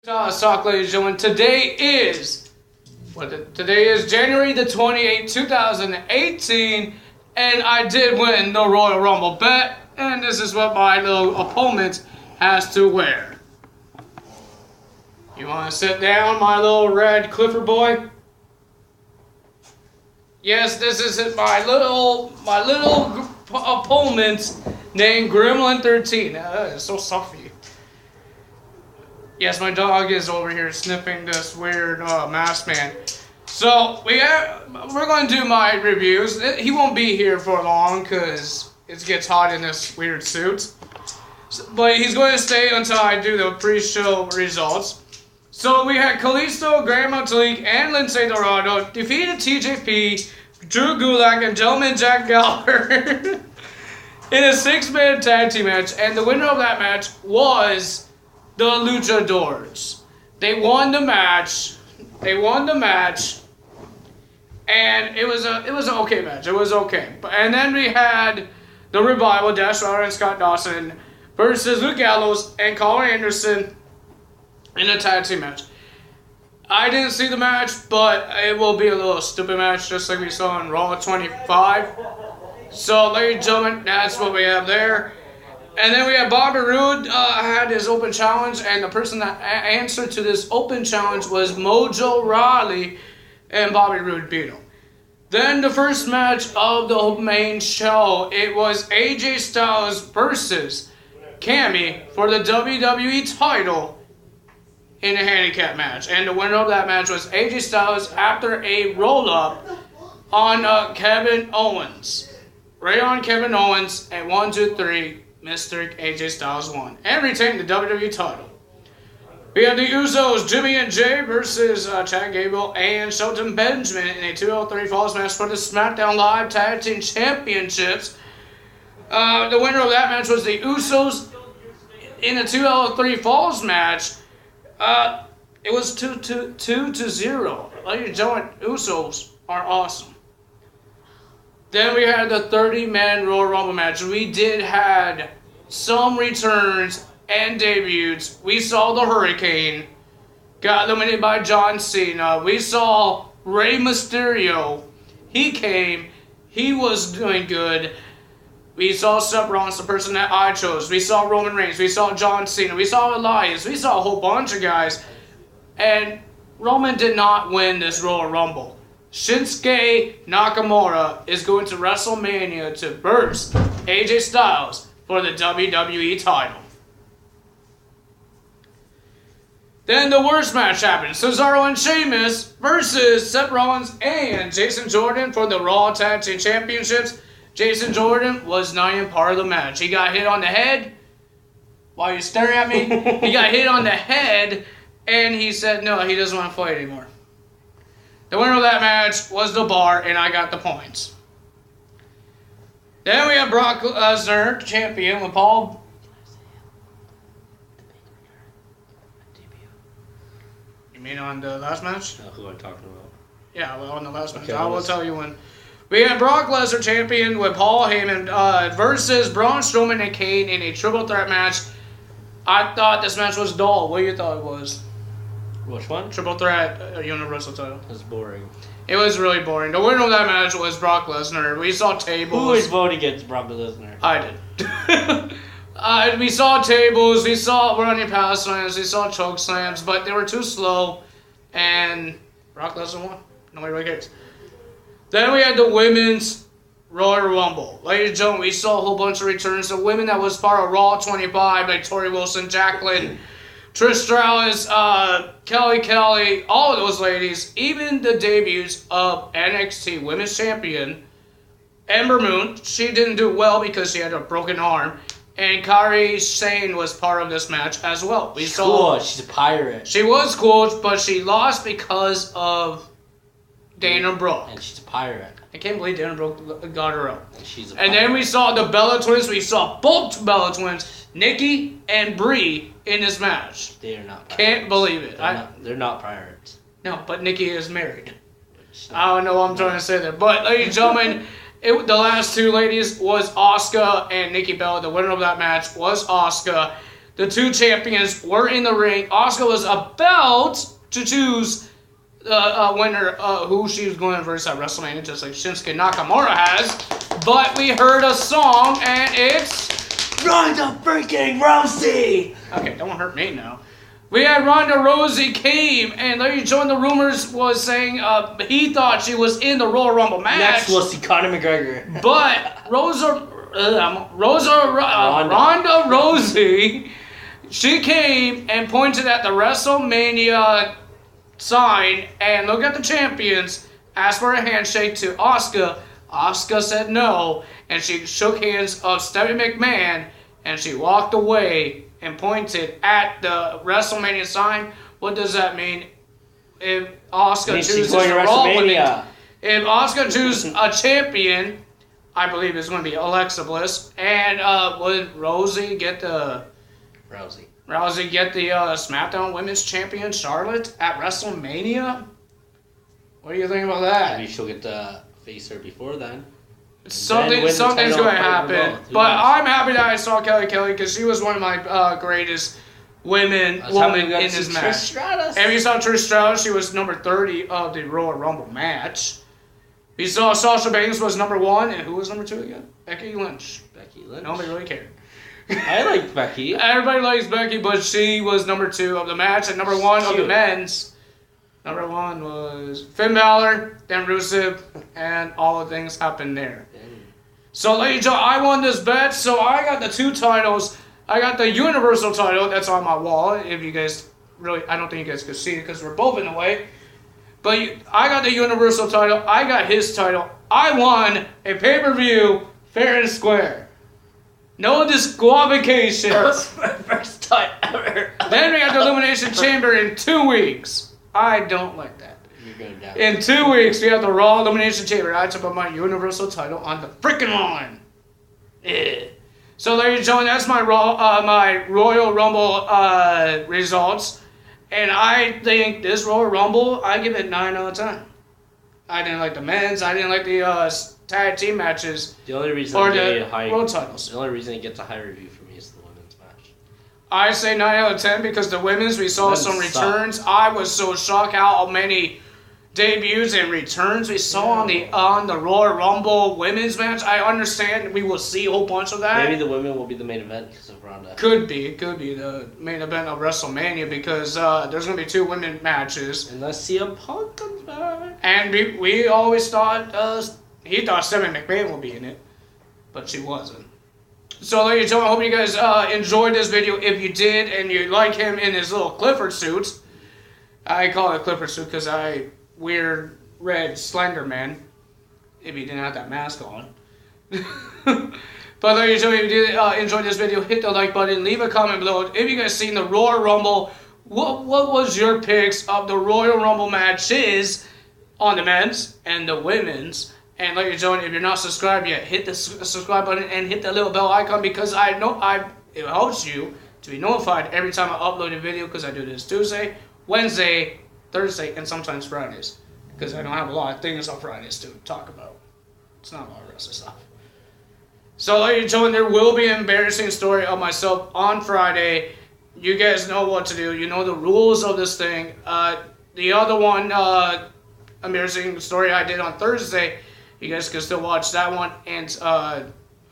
Sock, ladies and gentlemen. Today is January the 28th, 2018, and I did win the Royal Rumble bet, and this is what my little opponent has to wear. You want to sit down, my little red Clifford boy? Yes, this is my little opponent named Gremlin 13. That is so soft for you. Yes, my dog is over here sniffing this weird masked man. So we're going to do my reviews. He won't be here for long because it gets hot in this weird suit. But he's going to stay until I do the pre-show results. So we had Kalisto, Grandma Talik, and Lindsay Dorado defeated TJP, Drew Gulak, and Gentleman Jack Gallagher in a 6-man tag team match. And the winner of that match was the Luchadors. They won the match. And it was an okay match. It was okay. And then we had the Revival, Dash Ryder and Scott Dawson versus Luke Gallows and Colin Anderson in a tag team match. I didn't see the match, but it will be a little stupid match, just like we saw in Raw 25. So, ladies and gentlemen, that's what we have there. And then we had Bobby Roode had his open challenge, and the person that answered to this open challenge was Mojo Rawley, and Bobby Roode beat him. Then the first match of the main show, it was AJ Styles versus Cammy for the WWE title in a handicap match. And the winner of that match was AJ Styles after a roll-up on Kevin Owens. Right on Kevin Owens, and 1, 2, 3. Mr. AJ Styles won and retained the WWE title. We have the Usos, Jimmy and Jay versus Chad Gable and Shelton Benjamin in a 203 Falls match for the SmackDown Live Tag Team Championships. The winner of that match was the Usos in a 203 Falls match. It was 2-0. Ladies and gentlemen, Usos are awesome. Then we had the 30-man Royal Rumble match. We did had some returns and debuts. We saw the Hurricane got eliminated by John Cena. We saw Rey Mysterio. He came. He was doing good. We saw Seth Rollins, the person that I chose. We saw Roman Reigns. We saw John Cena. We saw Elias. We saw a whole bunch of guys. And Roman did not win this Royal Rumble. Shinsuke Nakamura is going to WrestleMania to verse AJ Styles for the WWE title. Then the worst match happened. Cesaro and Sheamus versus Seth Rollins and Jason Jordan for the Raw Tag Team Championships. Jason Jordan was not even part of the match. He got hit on the head. While you're staring at me, he got hit on the head, and he said no, he doesn't want to fight anymore. The winner of that match was The Bar, and I got the points. Then we have Brock Lesnar, champion, with Paul. You mean on the last match? Who I'm talking about? Yeah, well, on the last match. Okay, I will tell you when. We have Brock Lesnar, champion, with Paul Heyman versus Braun Strowman and Kane in a triple threat match. I thought this match was dull. What do you thought it was? Which one? Triple threat Universal title. That's boring. It was really boring. The winner of that match was Brock Lesnar. We saw tables. Who is voting against Brock Lesnar? I did. We saw tables. We saw running power slams. We saw choke slams, but they were too slow, and Brock Lesnar won. Nobody really cares. Then we had the women's Royal Rumble. Ladies and gentlemen, we saw a whole bunch of returns. The women that was part of Raw 25, like Tori Wilson, Jacqueline, Trish Stratus, Kelly, all of those ladies, even the debuts of NXT Women's Champion, Ember Moon. She didn't do well because she had a broken arm. And Kairi Sane was part of this match as well. She's cool. She's a pirate. She was cool, but she lost because of Dana Brooke. And she's a pirate. I can't believe Dana Brooke got her up. And then we saw the Bella Twins. We saw both Bella Twins, Nikki and Brie, in this match. They are not pirates. Can't believe it. They're not pirates. No, but Nikki is married. I don't know what I'm trying to say there. But, ladies and gentlemen, the last two ladies was Asuka and Nikki Bella. The winner of that match was Asuka. The two champions were in the ring. Asuka was about to choose the winner who she was going to verse at WrestleMania, just like Shinsuke Nakamura has. But we heard a song, and it's Ronda freaking Rousey! Okay, don't hurt me now. We had Ronda Rousey came, and Larry joined the rumors was saying he thought she was in the Royal Rumble match. Next, we'll see Conor McGregor. But Ronda Rousey, she came and pointed at the WrestleMania sign and looked at the champions, asked for a handshake to Asuka. Asuka said no, and she shook hands of Stephanie McMahon, and she walked away and pointed at the WrestleMania sign. What does that mean? If Asuka chooses the Raw Women, if Asuka chooses a champion, I believe it's going to be Alexa Bliss. And would Rousey get the SmackDown Women's Champion Charlotte at WrestleMania? What do you think about that? Maybe she'll get the face her before then. Something's going to happen. But I'm happy that I saw Kelly because she was one of my greatest woman in this match. And we saw Trish Stratus. She was number 30 of the Royal Rumble match. We saw Sasha Banks was number 1. And who was number 2 again? Becky Lynch. Nobody really cared. I like Becky. Everybody likes Becky, but she was number 2 of the match. And number 1 of the men's. Number 1 was Finn Balor, then Rusev, and all the things happened there. So, ladies and gentlemen, I won this bet, so I got the 2 titles. I got the Universal title, that's on my wall. If you guys I don't think you guys can see it because we're both in the way. But I got the Universal title, I got his title. I won a pay-per-view fair and square. No disqualification. First time ever. Then we got the Elimination Chamber in 2 weeks. I don't like that. You're going down. In 2 weeks, we have the Raw Elimination Chamber. I took my Universal title on the freaking line. Yeah. So, ladies and gentlemen, that's my Royal Rumble results. And I think this Royal Rumble, I give it 9 out of 10. I didn't like the men's. I didn't like the tag team matches. The only reason or the world titles. The only reason it gets a high review for me is the women's match. I say 9 out of 10 because the women's, we saw some returns. I was so shocked how many debuts and returns we saw on the Royal Rumble women's match. I understand we will see a whole bunch of that. Maybe the women will be the main event because of Ronda. Could be the main event of WrestleMania because there's going to be 2 women matches. Unless CM Punk comes back. And we always thought, he thought Stephanie McMahon would be in it, but she wasn't. So, ladies and gentlemen, I hope you guys enjoyed this video. If you did and you like him in his little Clifford suit, I call it a Clifford suit because weird red Slender Man, if he didn't have that mask on. But ladies and gentlemen, if you did enjoy this video, hit the like button, leave a comment below. If you guys seen the Royal Rumble, what was your picks of the Royal Rumble matches on the men's and the women's? And ladies and gentlemen, if you're not subscribed yet, hit the subscribe button and hit the little bell icon because it helps you to be notified every time I upload a video because I do this Tuesday, Wednesday, Thursday, and sometimes Fridays because I don't have a lot of things on Fridays to talk about. It's not a lot of wrestling stuff. So, ladies and gentlemen, there will be an embarrassing story of myself on Friday. You guys know what to do. You know the rules of this thing. The other one, embarrassing story I did on Thursday, you guys can still watch that one. And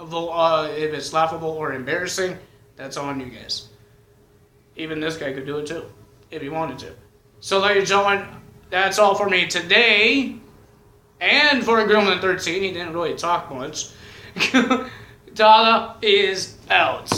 if it's laughable or embarrassing, that's on you guys. Even this guy could do it too, if he wanted to. So, ladies and gentlemen, that's all for me today. And for Gremlin 13, he didn't really talk much. Dada is out.